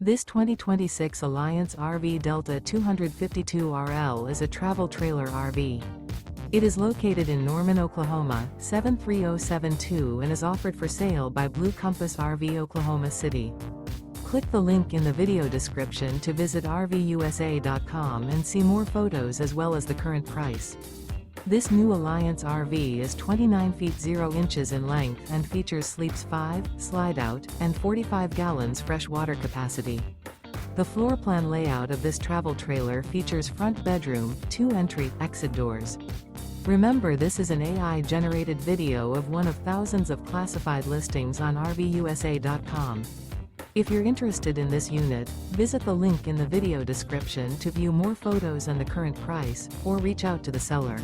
This 2026 Alliance RV Delta 252RL is a travel trailer RV. It is located in Norman, Oklahoma, 73072 and is offered for sale by Blue Compass RV Oklahoma City. Click the link in the video description to visit RVUSA.com and see more photos as well as the current price. This new Alliance RV is 29 feet 0 inches in length and features sleeps 5, slide-out, and 45 gallons fresh water capacity. The floor plan layout of this travel trailer features front bedroom, 2 entry/exit doors. Remember, this is an AI-generated video of one of thousands of classified listings on RVUSA.com. If you're interested in this unit, visit the link in the video description to view more photos and the current price, or reach out to the seller.